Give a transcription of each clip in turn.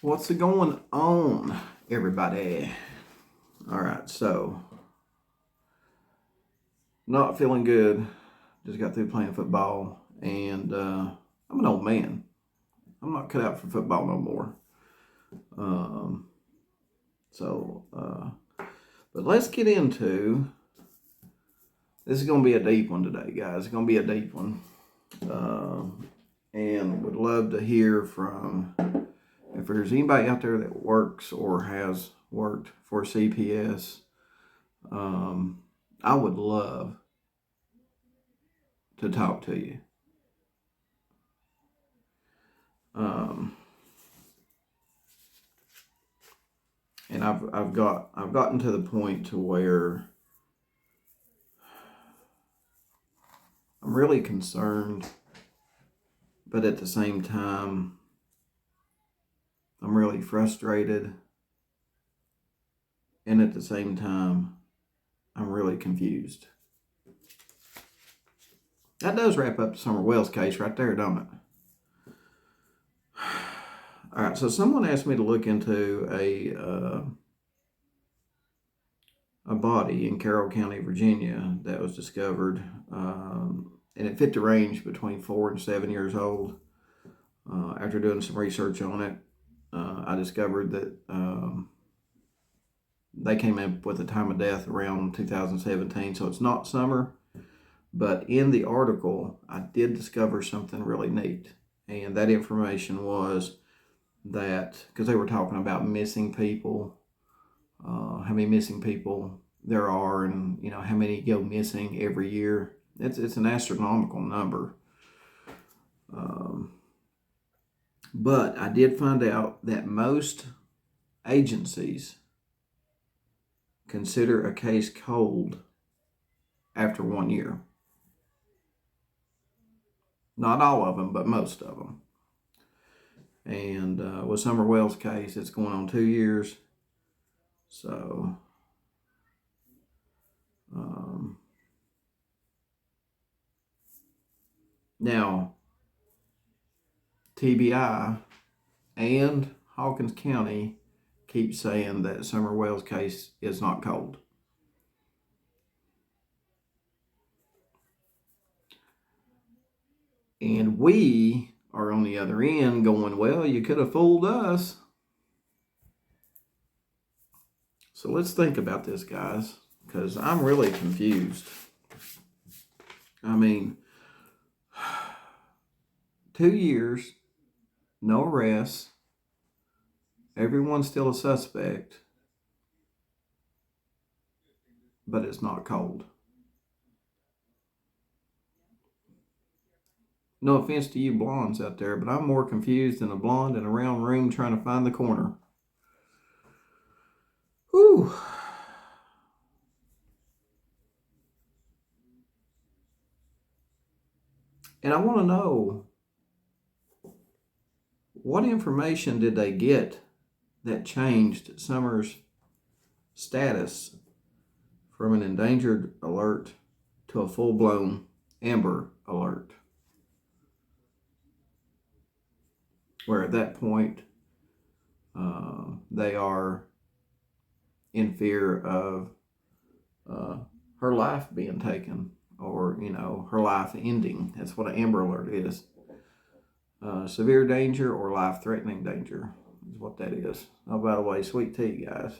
What's going on, everybody? All right, so not feeling good. Just got through playing football, and I'm an old man. I'm not cut out for football no more. Um, but let's get into this. Is going to be a deep one today, guys. It's going to be a deep one, and would love to hear from. If there's anybody out there that works or has worked for CPS, I would love to talk to you. And I've gotten to the point to where I'm really concerned, but at the same time, I'm really frustrated. And at the same time, I'm really confused. That does wrap up the Summer Wells case right there, don't it? All right, so someone asked me to look into a body in Carroll County, Virginia, that was discovered, and it fit the range between 4 and 7 years old. After doing some research on it, I discovered that they came up with the time of death around 2017, so it's not summer. But in the article, I did discover something really neat, and that information was that, because they were talking about missing people, how many missing people there are, and how many go missing every year. It's an astronomical number. But I did find out that most agencies consider a case cold after 1 year. Not all of them, but most of them. And with Summer Wells' case, it's going on 2 years. So, now, TBI and Hawkins County keep saying that Summer Wells' case is not cold. And we are on the other end going, well, you could have fooled us. So let's think about this, guys, because I'm really confused. I mean, 2 years, no arrests, everyone's still a suspect, but it's not cold. No offense to you blondes out there, but I'm more confused than a blonde in a round room trying to find the corner. Whew. And I want to know, what information did they get that changed Summer's status from an endangered alert to a full-blown Amber Alert? Where at that point, they are in fear of her life being taken, or her life ending. That's what an Amber Alert is. Severe danger or life-threatening danger is what that is. Oh, by the way, sweet tea, guys.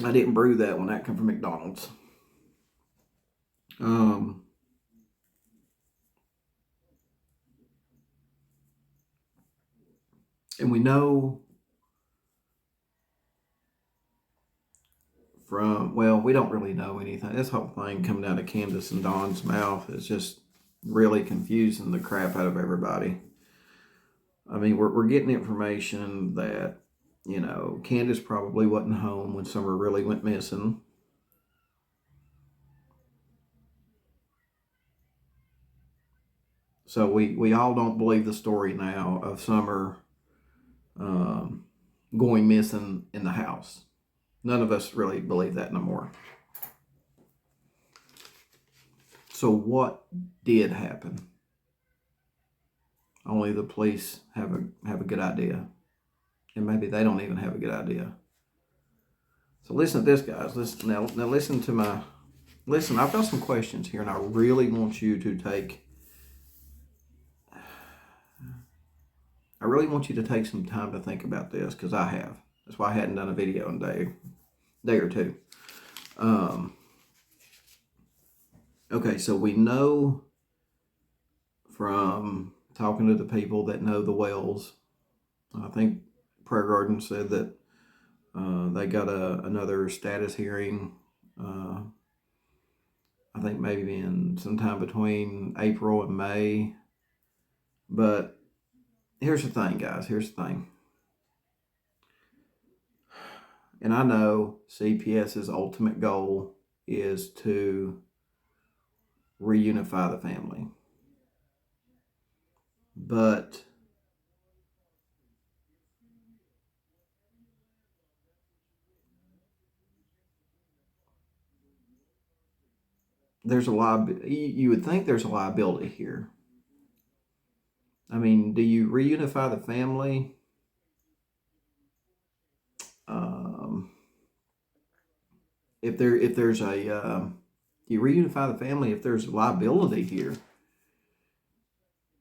I didn't brew that one. That came from McDonald's. And we know we don't really know anything. This whole thing coming out of Candus and Don's mouth is just really confusing the crap out of everybody. I mean, we're getting information that, Candus probably wasn't home when Summer really went missing. So we all don't believe the story now of Summer going missing in the house. None of us really believe that no more. So what did happen? I want only the police have a good idea, and maybe they don't even have a good idea. So listen to this, guys. Listen now. Listen to my. Listen, I've got some questions here, and I really want you to take. I really want you to take some time to think about this, because I have. That's why I hadn't done a video in a day or two. Okay, so we know from talking to the people that know the Wells, I think Prayer Garden said that they got another status hearing. I think maybe in sometime between April and May. But here's the thing, guys. Here's the thing. And I know CPS's ultimate goal is to reunify the family. But there's a you would think there's a liability here. I mean, do you reunify the family? If there's a you reunify the family if there's liability here?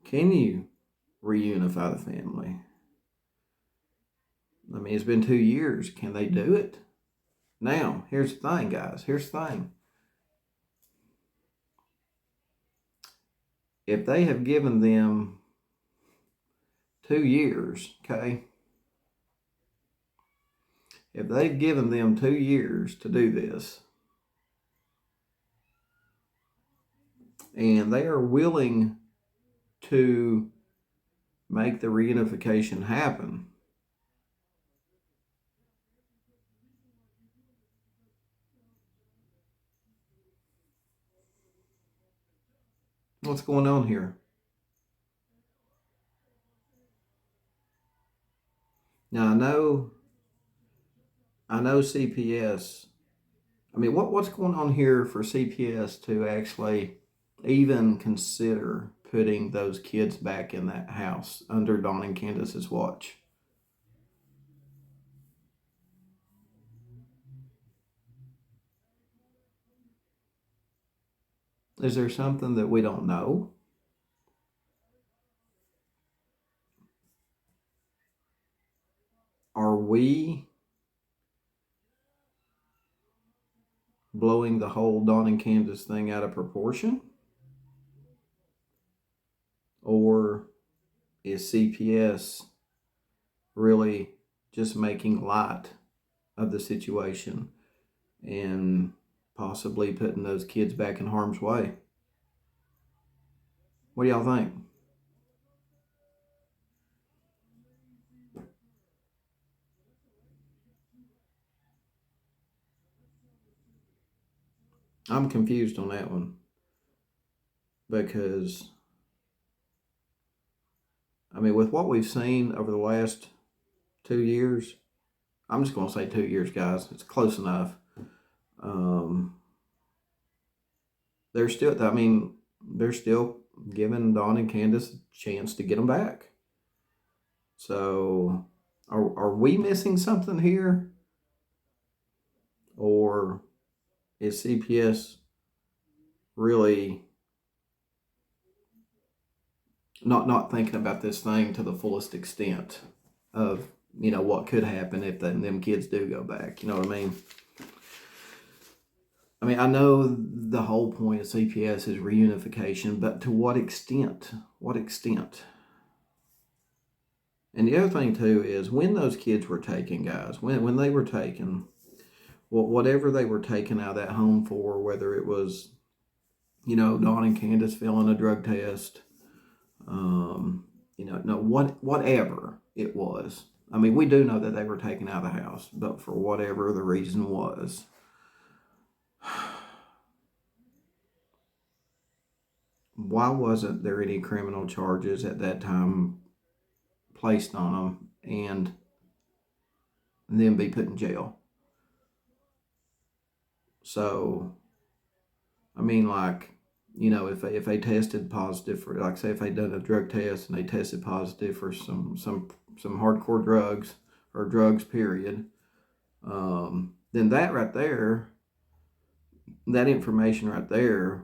Can you reunify the family? I mean, it's been 2 years. Can they do it? Now, here's the thing, guys. Here's the thing. If they have given them 2 years, okay? If they've given them 2 years to do this, and they are willing to make the reunification happen, what's going on here? Now, I know CPS. I mean, what's going on here for CPS to actually even consider putting those kids back in that house under Dawn and Candus's watch? Is there something that we don't know? Are we blowing the whole Dawn and Candus thing out of proportion? Or is CPS really just making light of the situation and possibly putting those kids back in harm's way? What do y'all think? I'm confused on that one, because I mean, with what we've seen over the last 2 years, I'm just going to say 2 years, guys. It's close enough. They're still, I mean, they're still giving Dawn and Candus a chance to get them back. So, are we missing something here? Or is CPS really not thinking about this thing to the fullest extent of, what could happen if them kids do go back? You know what I mean? I mean, I know the whole point of CPS is reunification, but to what extent? What extent? And the other thing too is when those kids were taken, guys, when they were taken, whatever they were taken out of that home for, whether it was, Dawn and Candus failing a drug test, whatever it was. I mean, we do know that they were taken out of the house, but for whatever the reason was, why wasn't there any criminal charges at that time placed on them and then be put in jail? So, I mean, if they tested positive for, like say if they done a drug test and they tested positive for some hardcore drugs or drugs period, then that right there, that information right there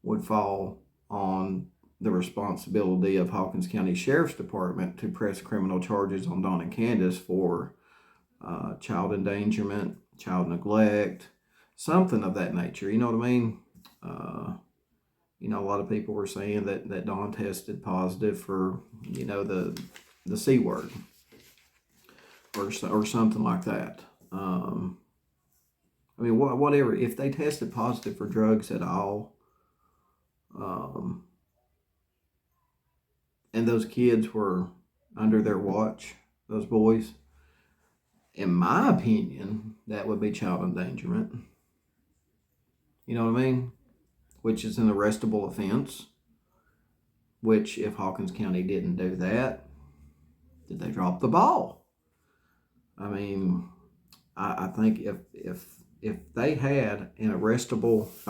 would fall on the responsibility of Hawkins County Sheriff's Department to press criminal charges on Don and Candus for child endangerment, child neglect, something of that nature. You know what I mean? A lot of people were saying that Don tested positive for, the C word or something like that. Whatever. If they tested positive for drugs at all, and those kids were under their watch, those boys, in my opinion, that would be child endangerment. You know what I mean? Which is an arrestable offense. Which, if Hawkins County didn't do that, did they drop the ball? I mean, I think if they had a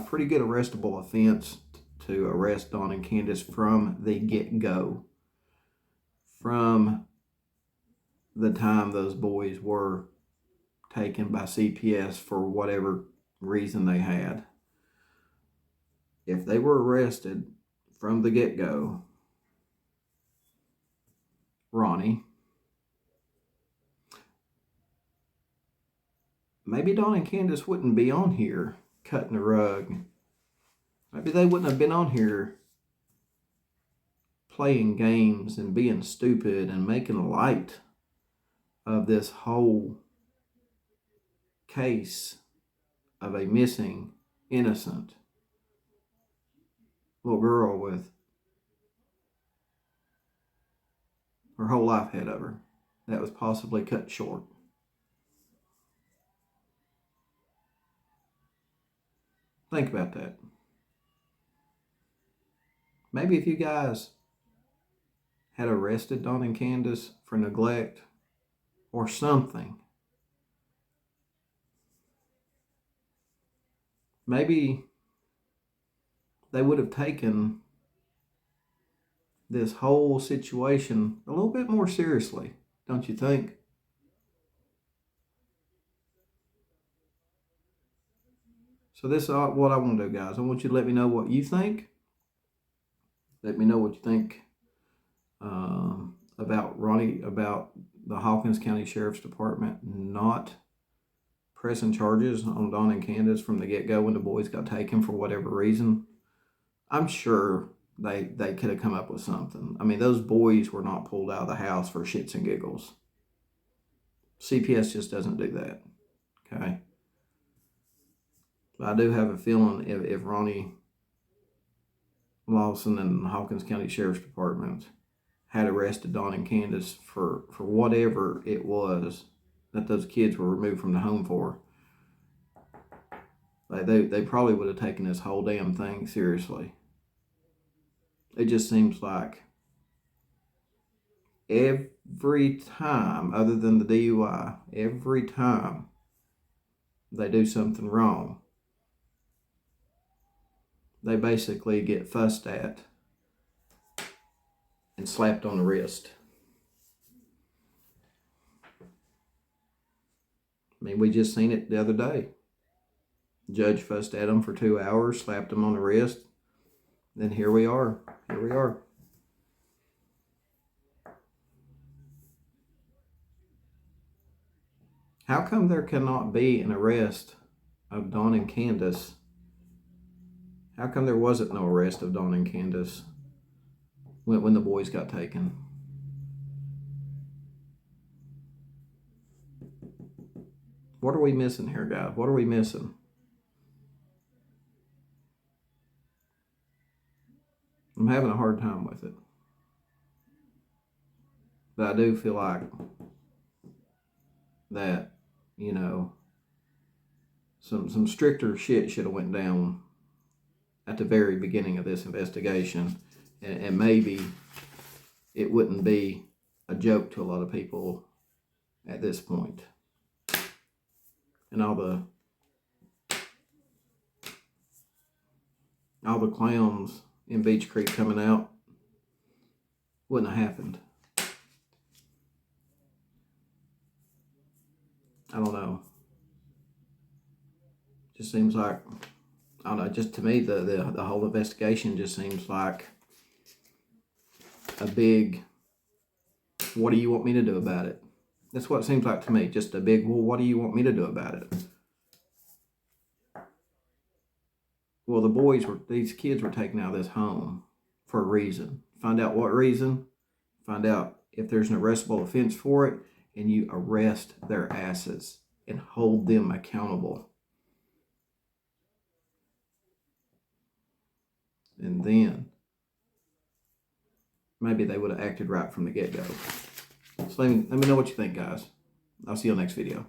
pretty good arrestable offense to arrest Don and Candus from the get-go, from the time those boys were taken by CPS for whatever reason they had, if they were arrested from the get-go, Ronnie, maybe Don and Candus wouldn't be on here cutting the rug. Maybe they wouldn't have been on here playing games and being stupid and making light of this whole case of a missing, innocent little girl with her whole life ahead of her that was possibly cut short. Think about that. Maybe if you guys had arrested Don and Candus for neglect or something, maybe they would have taken this whole situation a little bit more seriously, don't you think? So this is what I want to do, guys. I want you to let me know what you think. Let me know what you think about the Hawkins County Sheriff's Department not pressing charges on Don and Candus from the get-go when the boys got taken for whatever reason. I'm sure they could have come up with something. I mean, those boys were not pulled out of the house for shits and giggles. CPS just doesn't do that, okay? But I do have a feeling if Ronnie Lawson and the Hawkins County Sheriff's Department had arrested Don and Candus for whatever it was that those kids were removed from the home for, they probably would have taken this whole damn thing seriously. It just seems like every time, other than the DUI, every time they do something wrong, they basically get fussed at and slapped on the wrist. I mean, we just seen it the other day. Judge fussed at them for 2 hours, slapped them on the wrist. Then here we are. How come there cannot be an arrest of Don and Candus? How come there wasn't no arrest of Don and Candus when the boys got taken? What are we missing here, guys? What are we missing? I'm having a hard time with it. But I do feel like that, some stricter shit should have went down at the very beginning of this investigation. And maybe it wouldn't be a joke to a lot of people at this point. And all all the clowns in Beach Creek coming out, wouldn't have happened. I don't know. Just seems like, I don't know, just to me, the whole investigation just seems like a big, what do you want me to do about it? That's what it seems like to me. Just a big, well, what do you want me to do about it? Well, these kids were taken out of this home for a reason. Find out what reason. Find out if there's an arrestable offense for it, and you arrest their asses and hold them accountable. And then maybe they would have acted right from the get-go. So let me know what you think, guys. I'll see you on the next video.